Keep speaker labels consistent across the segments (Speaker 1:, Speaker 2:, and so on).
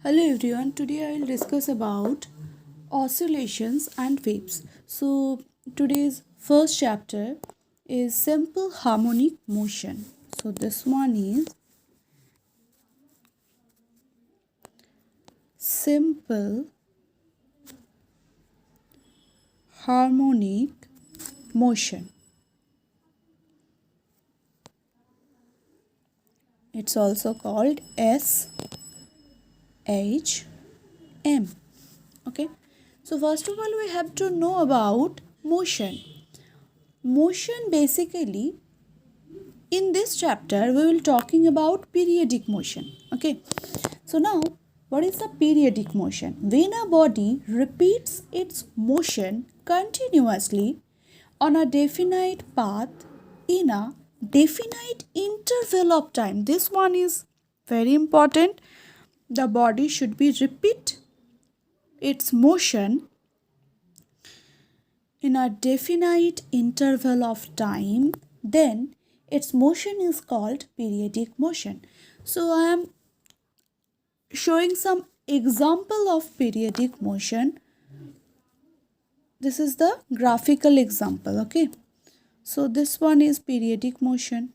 Speaker 1: Hello everyone, today I will discuss about oscillations and waves. So today's first chapter is simple harmonic motion. So this one is simple harmonic motion. It's also called SHM. Okay. So first of all we have to know about motion. Motion basically in this chapter we will talking about periodic motion. Okay. So now what is the periodic motion? When a body repeats its motion continuously on a definite path in a definite interval of time. This one is very important. The body should be repeat its motion in a definite interval of time, then its motion is called periodic motion. So I am showing some example of periodic motion. This is the graphical example. Okay, so this one is periodic motion.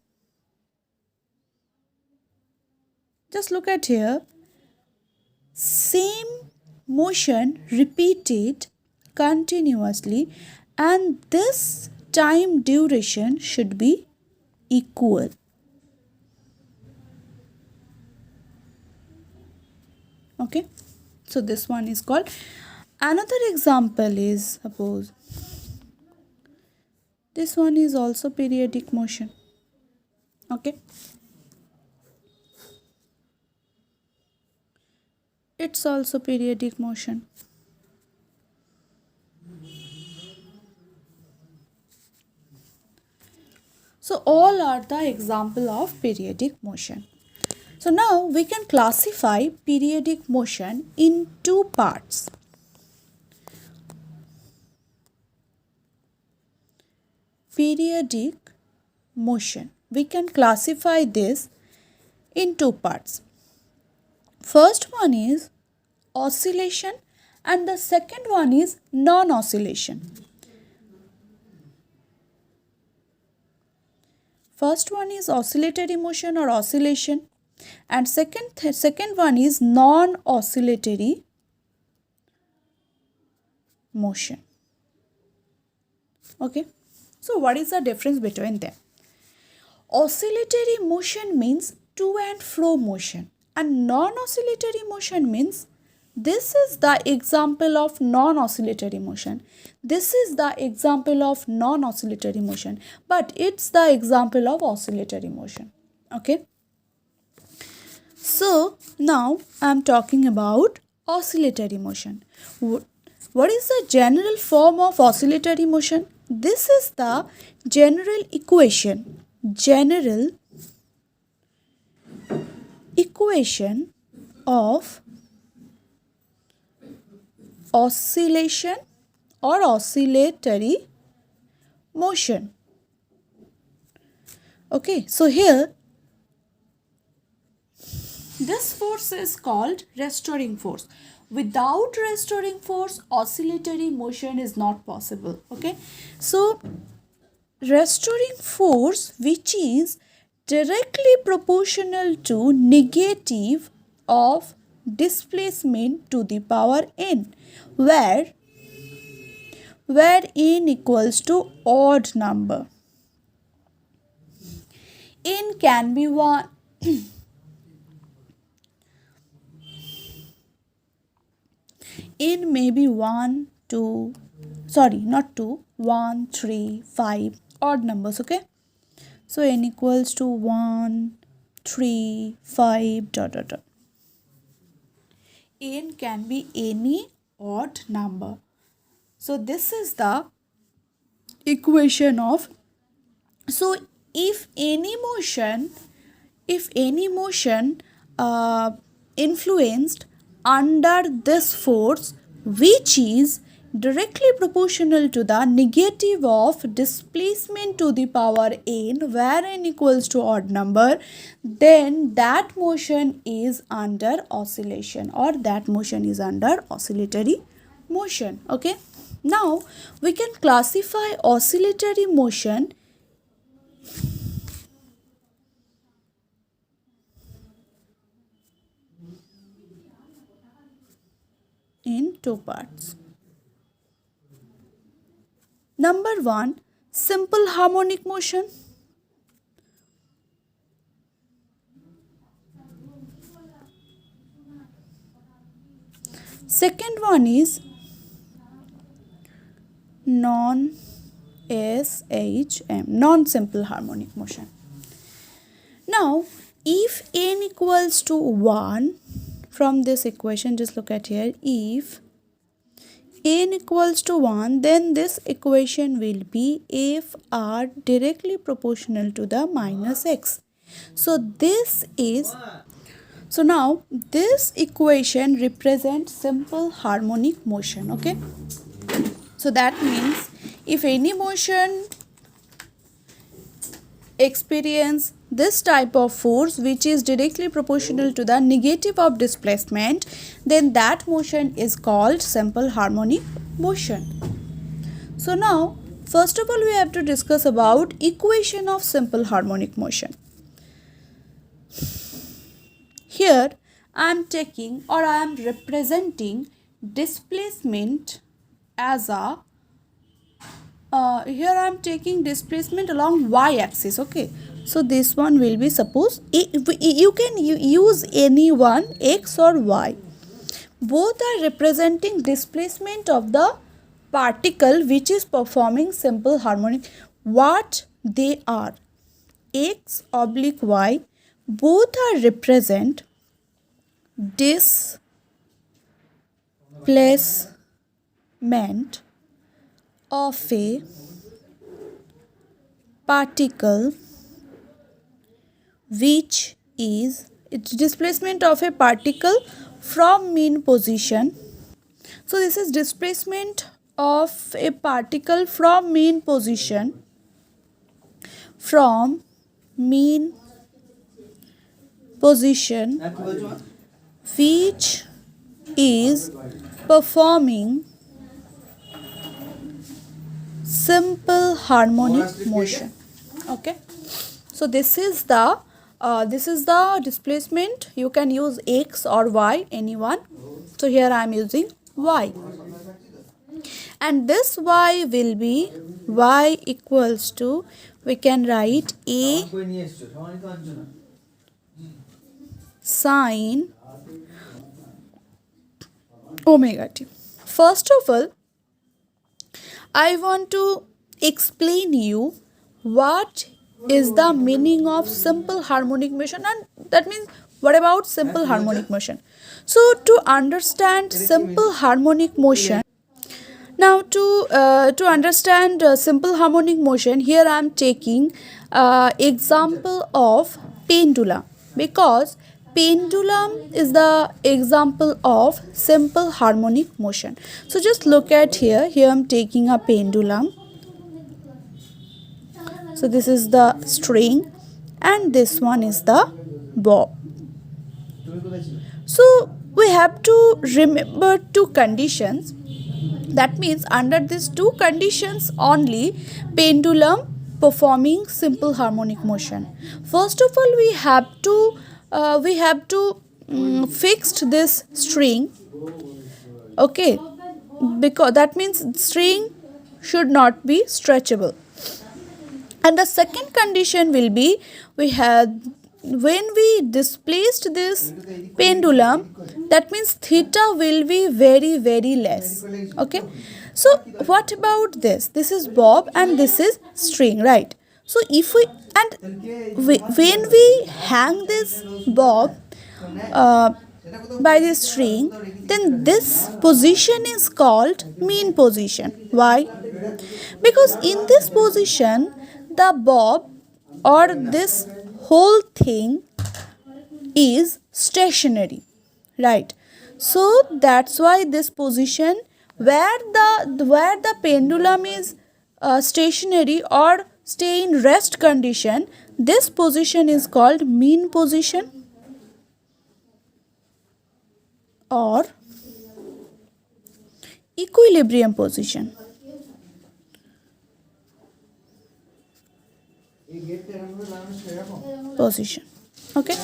Speaker 1: Just look at here, same motion repeated continuously, and this time duration should be equal. Okay, so this one is called. Another example is, suppose this one is also periodic motion. Okay, it's also periodic motion. So all are the example of periodic motion. So now we can classify periodic motion in two parts. Periodic motion, we can classify this in two parts. First one is oscillation and the second one is non-oscillation. First one is oscillatory motion or oscillation, and second one is non-oscillatory motion. Okay, so what is the difference between them? Oscillatory motion means to and fro motion, and non-oscillatory motion means this is the example of non-oscillatory motion. This is the example of non-oscillatory motion, but it's the example of oscillatory motion. Okay, so now I am talking about oscillatory motion. What is the general form of oscillatory motion? This is the general equation. General equation of oscillation or oscillatory motion. Okay, so here this force is called restoring force. Without restoring force, oscillatory motion is not possible. Okay, so restoring force, which is directly proportional to negative of displacement to the power n, where n equals to odd number. N can be 1 n may be 1 2, sorry, not 2, 1 3 5 odd numbers. Okay, so n equals to 1 3 5 dot dot dot. N can be any odd number. So this is the equation of, so if any motion influenced under this force which is directly proportional to the negative of displacement to the power n, where n equals to odd number, then that motion is under oscillation, or that motion is under oscillatory motion. Okay, now we can classify oscillatory motion in two parts. Number one, simple harmonic motion. Second one is non-SHM, non-simple harmonic motion. Now, if n equals to 1, from this equation, just look at here, if n equals to 1, then this equation will be f r directly proportional to the minus x. So now this equation represents simple harmonic motion. Okay, so that means if any motion experience this type of force which is directly proportional to the negative of displacement, then that motion is called simple harmonic motion. So now, first of all, we have to discuss about equation of simple harmonic motion. Here I am taking, or I am representing displacement as a here I am taking displacement along y-axis. Okay, so this one will be, suppose you can use any one, x or y. Both are representing displacement of the particle which is performing simple harmonic. What they are, x oblique y, both are represent displacement of a particle which is displacement of a particle from mean position. So this is displacement of a particle from mean position, which is performing simple harmonic motion. Okay, so this is the displacement. You can use x or y, anyone. So here I am using y, and this y will be y equals to, we can write a sine omega t. First of all, I want to explain you what is the meaning of simple harmonic motion, and that means what about simple harmonic motion. So to understand simple harmonic motion, now to understand simple harmonic motion, here I am taking example of pendulum, because pendulum is the example of simple harmonic motion. So just look at here I am taking a pendulum. So this is the string and this one is the bob. So we have to remember two conditions. That means under these two conditions only pendulum performing simple harmonic motion. First of all, we have to fixed this string. Okay, because that means string should not be stretchable. And the second condition will be, when we displaced this pendulum, that means theta will be very, very less. Okay, so what about this? This is bob and this is string, right? So if when we hang this bob by this string, then this position is called mean position. Why? Because in this position, the bob or this whole thing is stationary, right? So that's why this position where the where the pendulum is stationary or stay in rest condition, this position is called mean position or equilibrium position. Okay,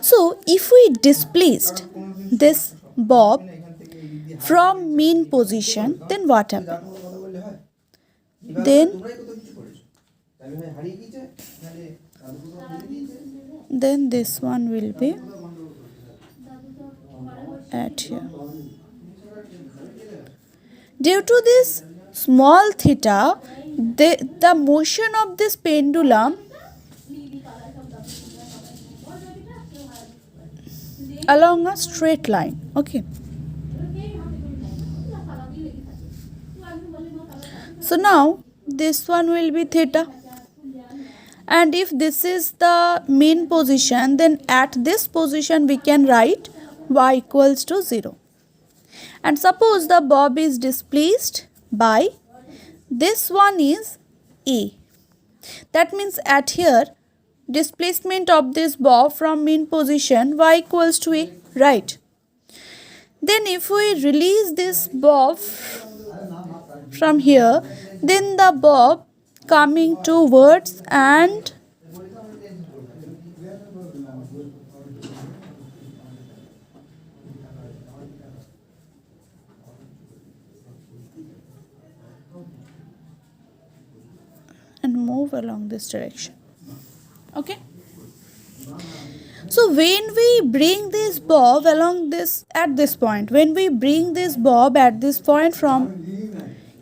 Speaker 1: so if we displaced this bob from mean position, then what happened? Then this one will be at here. Due to this small theta, the motion of this pendulum along a straight line. Okay. So now this one will be theta. And if this is the mean position, then at this position we can write y equals to 0. And suppose the bob is displaced by, this one is A. That means at here, displacement of this bob from mean position, y equals to A, right? Then if we release this bob from here, then the bob coming towards and move along this direction. Okay, so when we bring this bob along this at this point, when we bring this bob at this point from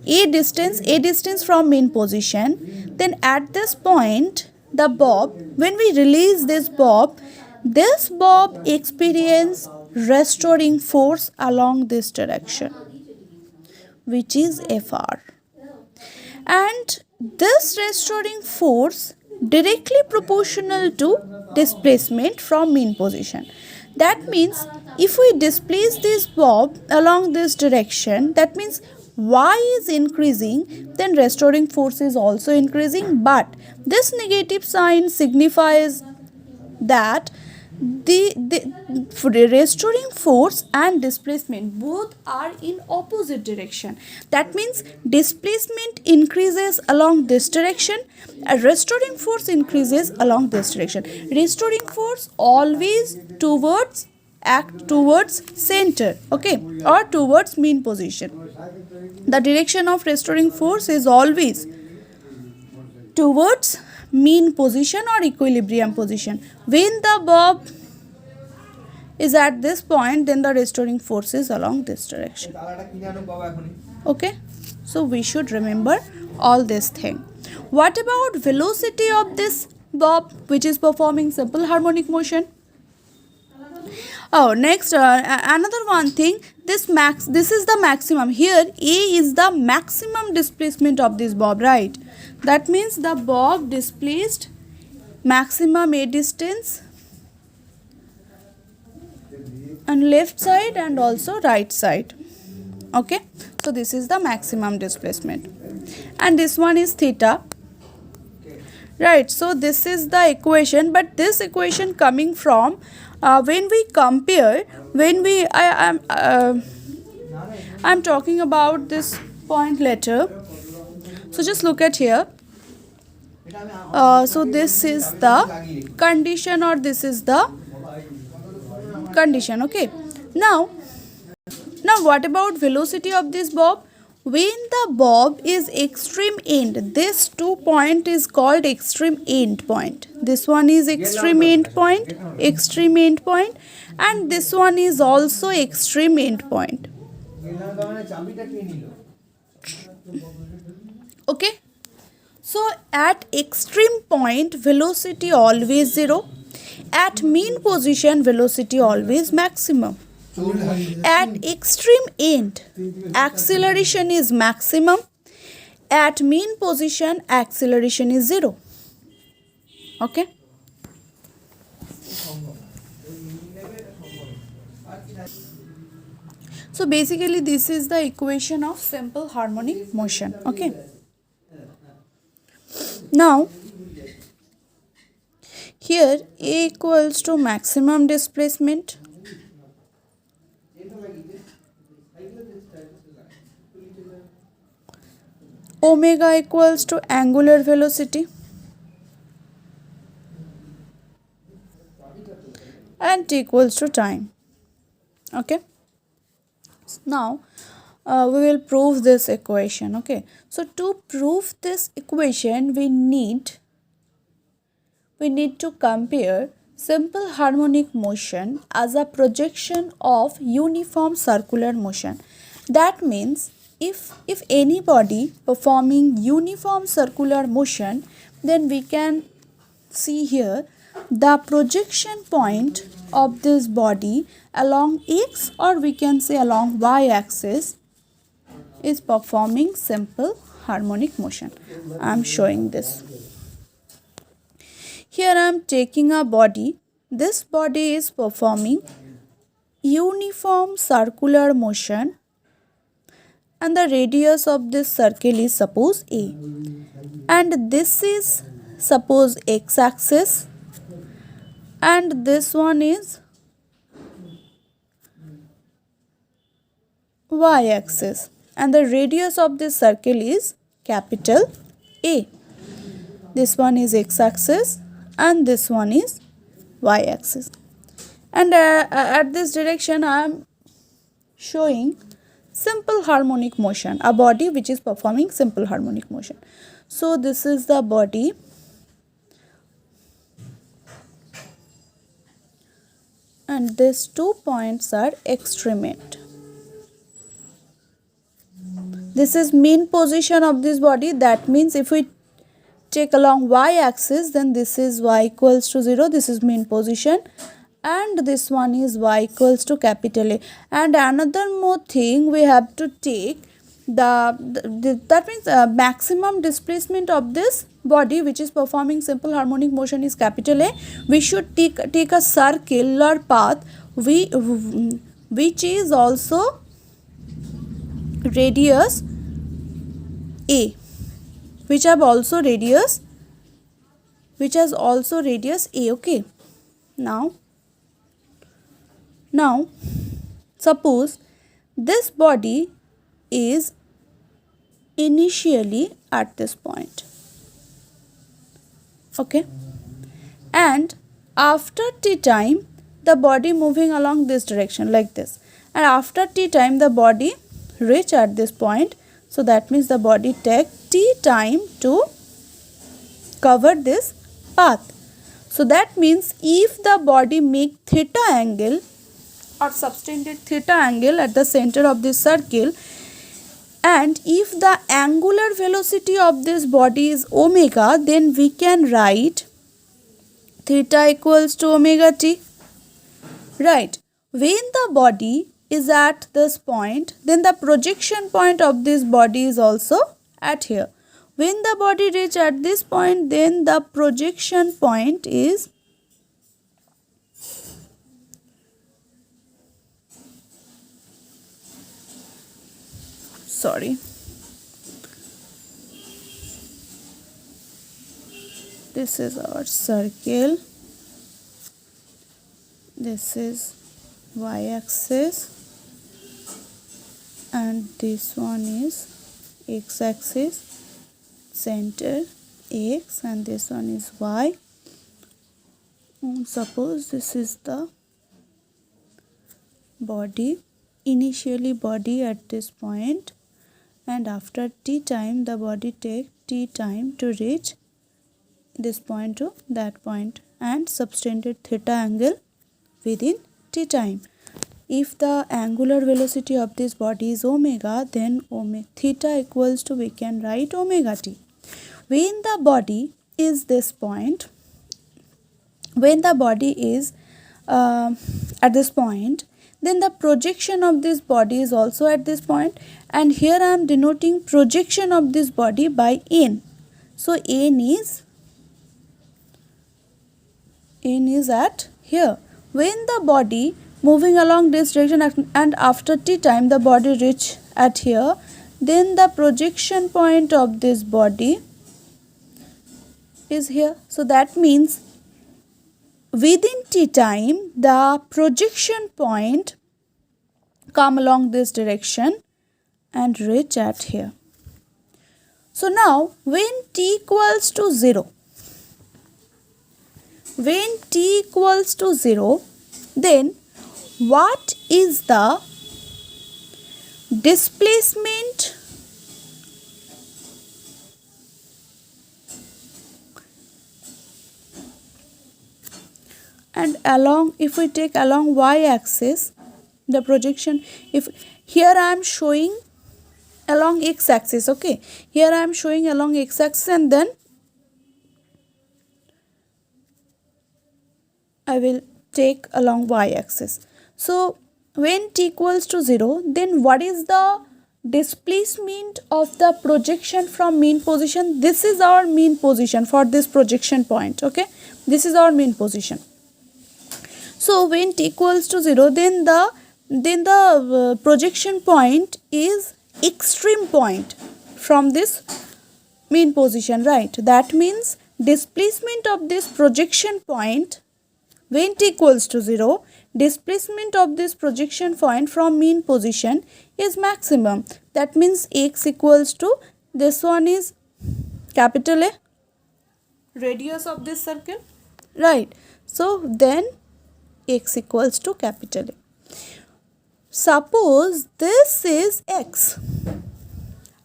Speaker 1: a distance from mean position, then at this point the bob, when we release this bob experience restoring force along this direction, which is Fr, and this restoring force directly proportional to displacement from mean position. That means if we displace this bob along this direction, that means y is increasing, then restoring force is also increasing, but this negative sign signifies that the restoring force and displacement both are in opposite direction. That means displacement increases along this direction, restoring force increases along this direction. Restoring force always act towards center, okay, or towards mean position. The direction of restoring force is always towards mean position or equilibrium position. When the bob is at this point, then the restoring force is along this direction. Okay, so we should remember all this thing. What about velocity of this bob which is performing simple harmonic motion? Oh, next another one thing, this is the maximum. Here A is the maximum displacement of this bob, right? That means the bob displaced maximum A distance on left side and also right side. Okay, so this is the maximum displacement, and this one is theta, right? So this is the equation, but this equation coming from when we compare, I'm talking about this point later. So just look at here. So this is the condition, or this is the condition. Okay, now what about velocity of this bob? When the bob is extreme end, this 2 point is called extreme end point. This one is extreme end point, and this one is also extreme end point. Okay, so at extreme point velocity always 0, at mean position velocity always maximum. At extreme end acceleration is maximum, at mean position acceleration is 0. Okay, So basically this is the equation of simple harmonic motion. Okay. Now here A equals to maximum displacement, omega equals to angular velocity, and T equals to time. Okay. Now we will prove this equation. Okay. So to prove this equation we need to compare simple harmonic motion as a projection of uniform circular motion. That means if any body performing uniform circular motion, then we can see here the projection point of this body along x, or we can say along y axis, is performing simple harmonic motion. I am showing this. Here I am taking a body. This body is performing uniform circular motion and the radius of this circle is suppose A. And this is suppose x axis and this one is y axis, and the radius of this circle is capital A. This one is x axis and this one is y axis, and at this direction I am showing simple harmonic motion, a body which is performing simple harmonic motion. So this is the body, and these 2 points are extremate. This is mean position of this body. That means if we take along y axis, then this is y equals to 0, this is mean position, and this one is y equals to capital A. And another more thing, we have to take that means maximum displacement of this body which is performing simple harmonic motion is capital A. We should take a circular path which is also radius A, which has also radius A. Okay. Now suppose this body is initially at this point. Okay. And after t time the body moving along this direction like this, and after t time the body reach at this point. So that means the body take t time to cover this path. So that means if the body make theta angle or subtended theta angle at the center of this circle, and if the angular velocity of this body is omega, then we can write theta equals to omega t. Right. When the body is at this point, then the projection point of this body is also at here. When the body reach at this point, then the projection point is this is our circle, this is y axis, and this one is x axis, center x, and this one is y. Suppose this is the body, initially body at this point, and after t time the body take t time to reach this point to that point, and subtended theta angle within t time. If the angular velocity of this body is omega, then theta equals to, we can write omega t. When the body is this point, when the body is at this point, then the projection of this body is also at this point, and here I am denoting projection of this body by n. So n is at here. When the body moving along this direction, and after t time the body reach at here, then the projection point of this body is here. So that means within t time the projection point come along this direction and reach at here. So now when t equals to 0, then what is the displacement and along, if we take along y-axis the projection, if here I am showing along x-axis, okay, here I am showing along x-axis and then I will take along y-axis. So when t equals to 0, then what is the displacement of the projection from mean position? This is our mean position for this projection point, okay, this is our mean position. So when t equals to 0, then the projection point is extreme point from this mean position, right? That means displacement of this projection point when t equals to 0, displacement of this projection point from mean position is maximum. That means x equals to, this one is capital A, radius of this circle, right? So then x equals to capital A. Suppose this is x.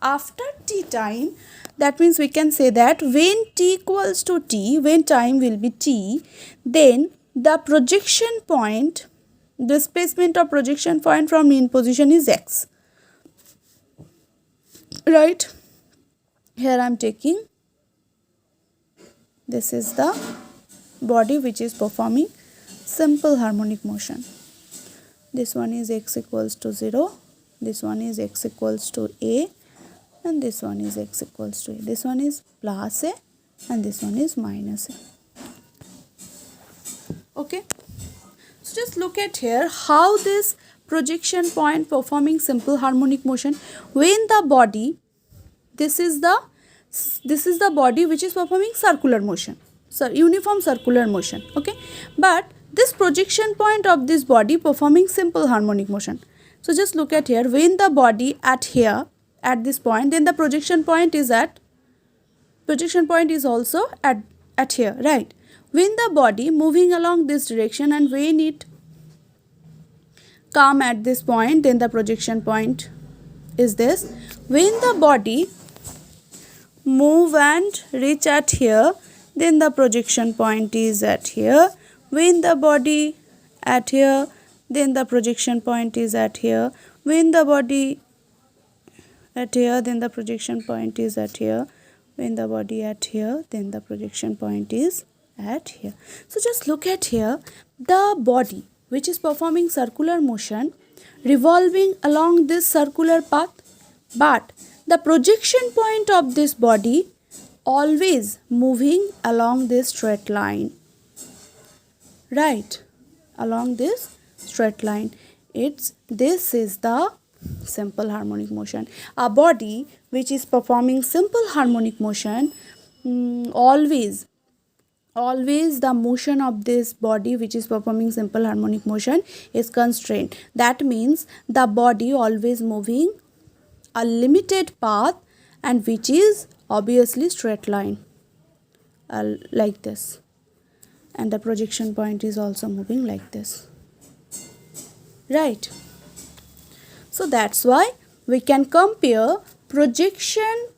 Speaker 1: After t time, that means we can say that when t equals to t, when time will be t, then the projection point, displacement of projection point from mean position is x, right? Here I am taking, this is the body which is performing simple harmonic motion. This one is x equals to 0, this one is x equals to a, and this one is x equals to a. This one is plus a and this one is minus a. Okay, so just look at here how this projection point performing simple harmonic motion, when the body, this is the body which is performing circular motion, so uniform circular motion, okay, but this projection point of this body performing simple harmonic motion. So just look at here, when the body at here, at this point, then the projection point is also at here, right? When the body moving along this direction and when it come at this point, then the projection point is this. When the body move and reach at here, then the projection point is at here. When the body at here, then the projection point is at here. When the body at here, then the projection point is at here. When the body at here, then the projection point is at here. So just look at here, the body which is performing circular motion revolving along this circular path, but the projection point of this body always moving along this straight line, right? Along this straight line. This is the simple harmonic motion. A body which is performing simple harmonic motion, always the motion of this body which is performing simple harmonic motion is constrained. That means the body always moving a limited path and which is obviously straight line, like this, and the projection point is also moving like this, right? So that's why we can compare projection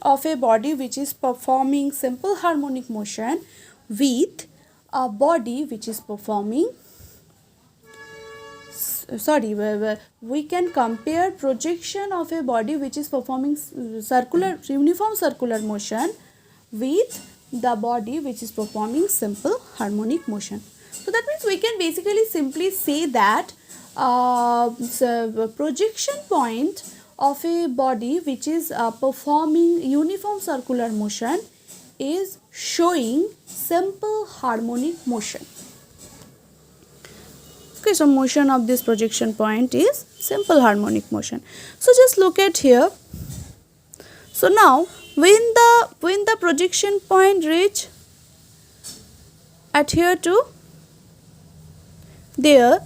Speaker 1: of a body which is performing simple harmonic motion with a body which is performing, we can compare projection of a body which is performing uniform circular motion with the body which is performing simple harmonic motion. So that means we can basically simply say that projection point of a body which is performing uniform circular motion is showing simple harmonic motion. Okay, so motion of this projection point is simple harmonic motion. So just look at here. So now when the projection point reach at here to there,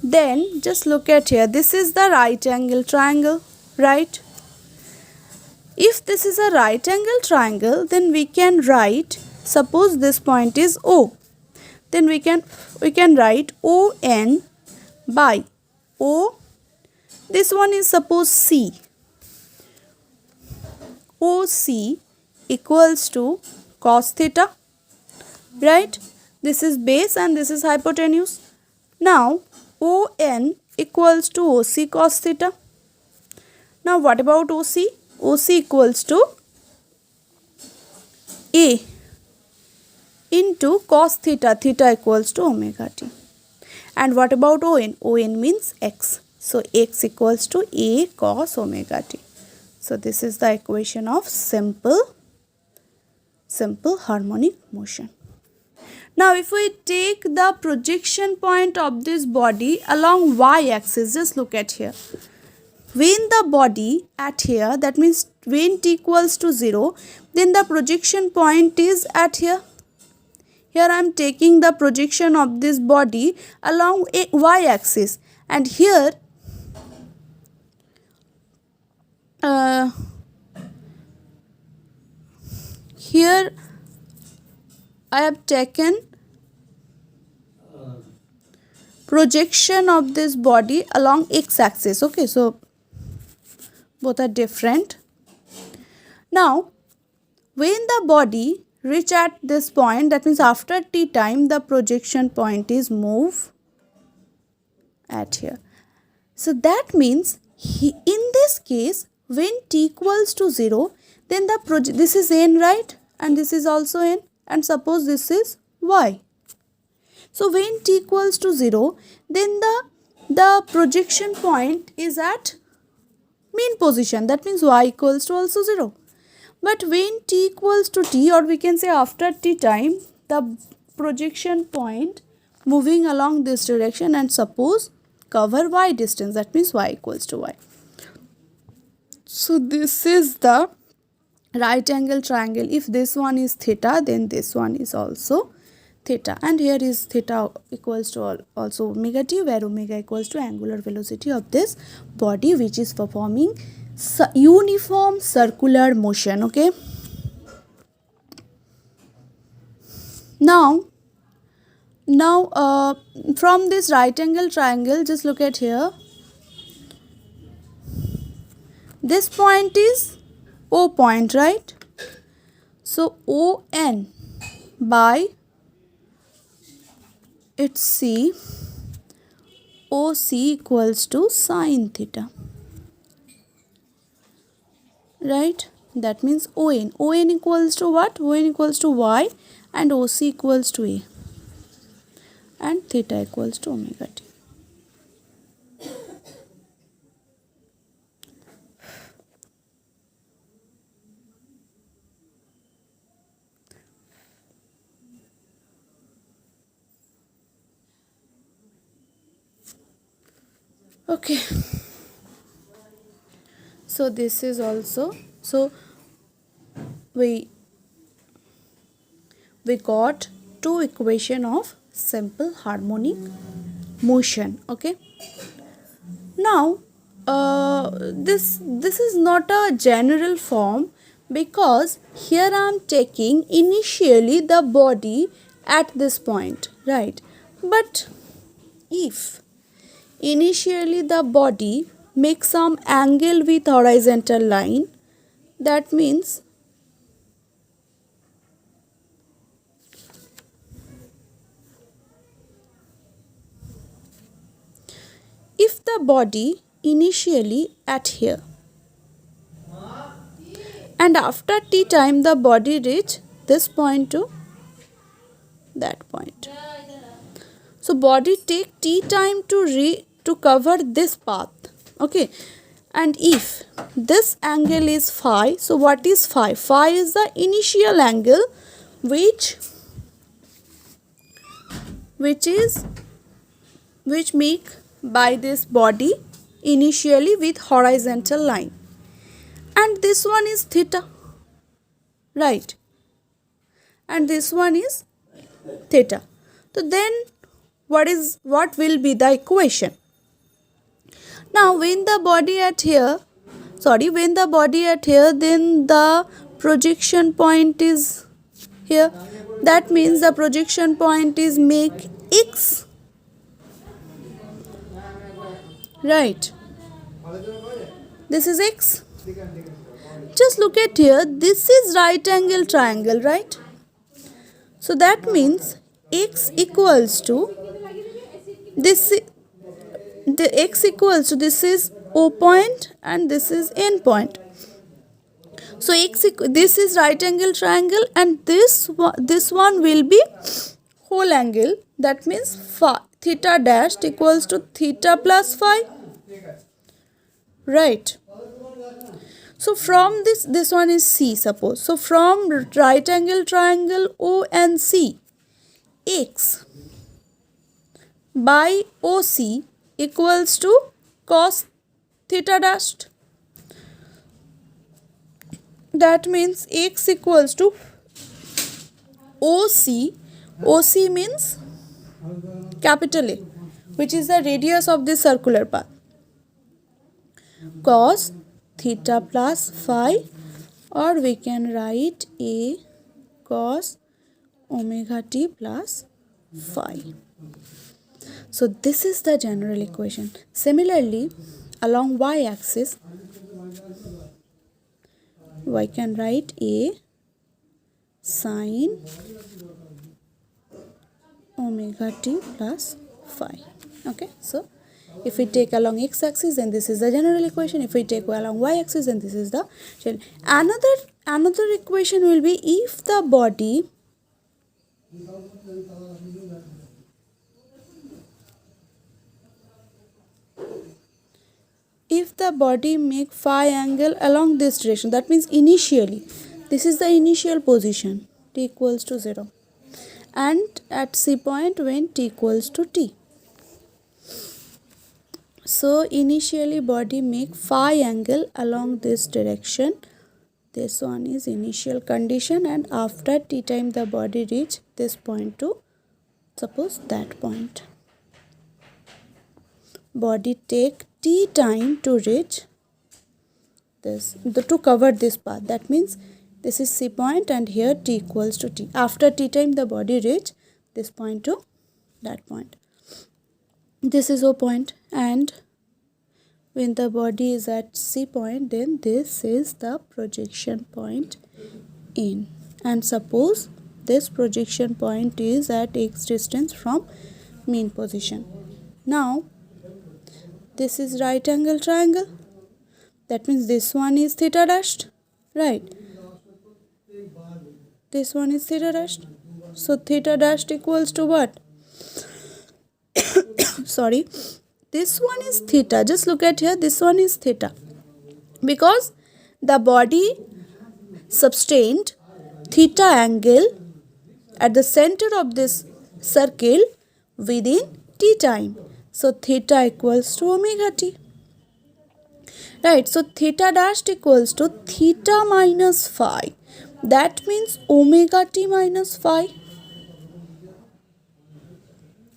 Speaker 1: then just look at here. This is the right angle triangle, right? If this is a right angle triangle, then we can write, suppose this point is O, then we can write ON by O. This one is suppose C. OC equals to cos theta, right? This is base and this is hypotenuse. Now ON equals to OC cos theta. Now what about OC? OC equals to A into cos theta, theta equals to omega t. And what about ON? ON means X. So X equals to A cos omega t. So this is the equation of simple harmonic motion. Now if we take the projection point of this body along y-axis, just look at here. When the body at here, that means when t equals to 0, then the projection point is at here. Here I am taking the projection of this body along a y-axis, and here here I have taken projection of this body along x-axis. Okay, so both are different. Now when the body reach at this point, that means after t time, the projection point is move at here. So that means in this case, when t equals to 0, then this is n, right? And this is also n, and suppose this is y. So when t equals to 0, then the projection point is at mean position, that means y equals to also 0. But when t equals to t, or we can say after t time, the projection point moving along this direction and suppose cover y distance, that means y equals to y. So this is the right angle triangle. If this one is theta, then this one is also theta, and here is theta equals to also omega t, where omega equals to angular velocity of this body, which is performing uniform circular motion. Okay, now from this right angle triangle, just look at here. This point is O point, right? So ON by its C, OC equals to sine theta, right? That means ON equals to what? ON equals to y, and OC equals to A, and theta equals to omega t. Okay, so this is also, so we got two equation of simple harmonic motion. Okay, now this is not a general form, because here I am taking initially the body at this point, right? But if initially the body makes some angle with horizontal line, that means if the body initially at here and after t time the body reach this point to that point, so body take t time to cover this path. Okay, and if this angle is phi, so what is phi? Phi is the initial angle which is which make by this body initially with horizontal line, and this one is theta, right, and this one is theta. So then what will be the equation? Now when the body at here, then the projection point is here. That means the projection point is make x, right, this is x. Just look at here, this is right angle triangle, right? So that means x equals to this, this is O point and this is N point. So this is right angle triangle, and this one will be whole angle. That means phi, theta dashed equals to theta plus phi, right? So from this one is C, suppose. So from right angle triangle O and C, x by OC equals to cos theta dashed. That means x equals to OC. OC means capital A, which is the radius of this circular path, cos theta plus phi, or we can write A cos omega t plus phi. So this is the general equation. Similarly, along y-axis, I can write A sine omega t plus phi. Okay, so if we take along x-axis, then this is the general equation. If we take along y-axis, then this is the general. Another equation will be if the body make phi angle along this direction. That means initially, this is the initial position, t equals to 0, and at C point when t equals to t. So initially body make phi angle along this direction. This one is initial condition, and after t time the body reach this point to, suppose, that point. Body take t time to reach this, to cover this path. That means this is C point and here t equals to t. After t time the body reach this point to that point. This is O point, and when the body is at C point, then this is the projection point in. And suppose this projection point is at x distance from mean position. Now this is right angle triangle. That means this one is theta dashed, right? This one is theta dashed. So theta dashed equals to what? Sorry, this one is theta. Just look at here, this one is theta, because the body sustained theta angle at the center of this circle within t time. So theta equals to omega t, right? So theta dashed equals to theta minus phi. That means omega t minus phi.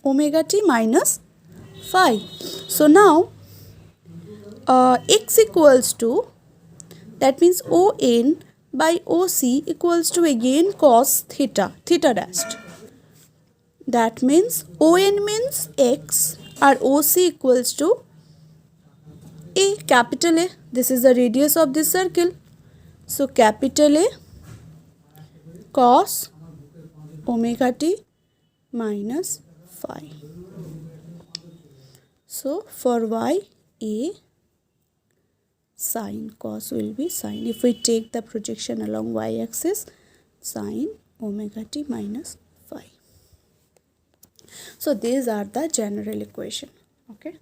Speaker 1: Omega t minus phi. So now x equals to, that means ON by OC equals to again cos theta, theta dashed. That means ON means x, or OC equals to A, capital A. This is the radius of this circle. So capital A cos omega t minus phi. So for y, A sine cos will be sine. If we take the projection along y-axis, sine omega t minus phi. So these are the general equation. Okay.